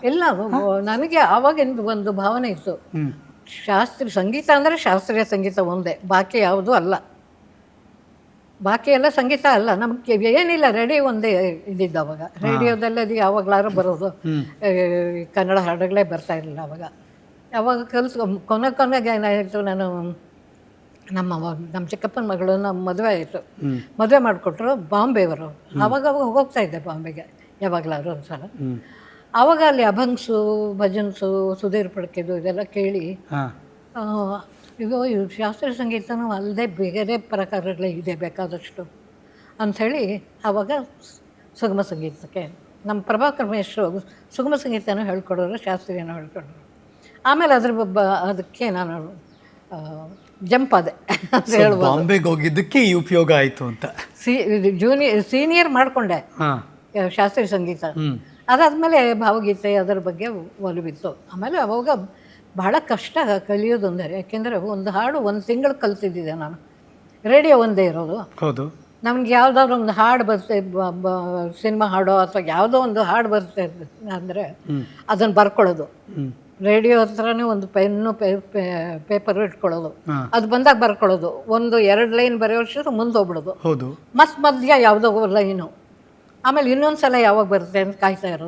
ಇಲ್ಲ ನನಗೆ ಆವಾಗಿಂದು ಒಂದು ಭಾವನೆ ಇತ್ತು. ಶಾಸ್ತ್ರೀಯ ಸಂಗೀತ ಅಂದರೆ ಶಾಸ್ತ್ರೀಯ ಸಂಗೀತ ಒಂದೇ, ಬಾಕಿ ಯಾವುದೂ ಅಲ್ಲ. ಬಾಕಿ ಎಲ್ಲ ಸಂಗೀತ ಅಲ್ಲ. ನಮಗೆ ಏನಿಲ್ಲ, ರೇಡಿಯೋ ಒಂದೇ ಇದ್ದಿದ್ದು ಅವಾಗ. ರೇಡಿಯೋದಲ್ಲಿ ಅದು ಯಾವಾಗಲಾರು ಬರೋದು, ಕನ್ನಡ ಹಾಡುಗಳೇ ಬರ್ತಾ ಇರಲಿಲ್ಲ ಅವಾಗ. ಅವಾಗ ಕೊನೆಗೆ ಏನಾಯಿತು, ನಾನು ನಮ್ಮ ಚಿಕ್ಕಪ್ಪನ ಮಗಳು ನಮ್ಮ ಮದುವೆ ಆಯಿತು. ಮದುವೆ ಮಾಡಿಕೊಟ್ರು ಬಾಂಬೆಯವರು. ಆವಾಗ ಹೋಗ್ತಾ ಇದ್ದೆ ಬಾಂಬೆಗೆ ಯಾವಾಗಲಾದ್ರು ಒಂದು ಸಲ. ಆವಾಗ ಅಲ್ಲಿ ಅಭಂಗ್ಸು, ಭಜನ್ಸು, ಸುಧೀರ್ ಫಡ್ಕೆದು ಇದೆಲ್ಲ ಕೇಳಿ, ಇವು ಶಾಸ್ತ್ರೀಯ ಸಂಗೀತನೂ ಅಲ್ಲದೆ ಬೇರೆ ಪ್ರಕಾರಗಳೇ ಇದೆ ಬೇಕಾದಷ್ಟು ಅಂಥೇಳಿ ಆವಾಗ ಸುಗಮ ಸಂಗೀತಕ್ಕೆ ನಮ್ಮ ಪ್ರಭಾಕರ್ ಮೇಷ್ಟ್ರು ಸುಗಮ ಸಂಗೀತನೂ ಹೇಳ್ಕೊಡೋರು, ಶಾಸ್ತ್ರೀಯನೂ ಹೇಳ್ಕೊಡೋರು. ಆಮೇಲೆ ಅದಕ್ಕೆ ನಾನು ಜಂಪ್ ಆದೆ ಅಂತ ಹೇಳ್ಬೋದು. ಬಾಂಬೆಗೆ ಹೋಗಿದ್ದಕ್ಕೆ ಈ ಉಪಯೋಗ ಆಯಿತು ಅಂತ. ಸೀನಿಯರ್ ಮಾಡಿಕೊಂಡೆ ಶಾಸ್ತ್ರೀಯ ಸಂಗೀತ. ಅದಾದಮೇಲೆ ಭಾವಗೀತೆ ಅದರ ಬಗ್ಗೆ ಒಲವಿತ್ತು. ಆಮೇಲೆ ಅವಾಗ ಬಹಳ ಕಷ್ಟ ಕಲಿಯೋದೊಂದರೆ, ಯಾಕೆಂದರೆ ಒಂದು ಹಾಡು ಒಂದು ತಿಂಗಳು ಕಲಿತಿದ್ದೆ ನಾನು. ರೇಡಿಯೋ ಒಂದೇ ಇರೋದು. ಹೌದು. ನಮ್ಗೆ ಯಾವುದಾದ್ರು ಒಂದು ಹಾಡು ಬರುತ್ತೆ, ಸಿನಿಮಾ ಹಾಡೋ ಅಥವಾ ಯಾವುದೋ ಒಂದು ಹಾಡು ಬರುತ್ತೆ ಅಂದರೆ ಅದನ್ನು ಬರ್ಕೊಳ್ಳೋದು. ರೇಡಿಯೋ ಹತ್ರನೇ ಒಂದು ಪೆನ್ನು ಪೇಪರು ಇಟ್ಕೊಳ್ಳೋದು. ಅದು ಬಂದಾಗ ಬರ್ಕೊಳ್ಳೋದು. 1-2 ಲೈನ್ ಬರೆಯೋಷ್ಟು ಮುಂದೆ ಹೋಗ್ಬಿಡೋದು. ಹೌದು. ಮಧ್ಯ ಯಾವುದೋ ಲೈನು, ಆಮೇಲೆ ಇನ್ನೊಂದು ಸಲ ಯಾವಾಗ ಬರುತ್ತೆ ಅಂತ ಕಾಯ್ತಾ ಇರೋದು.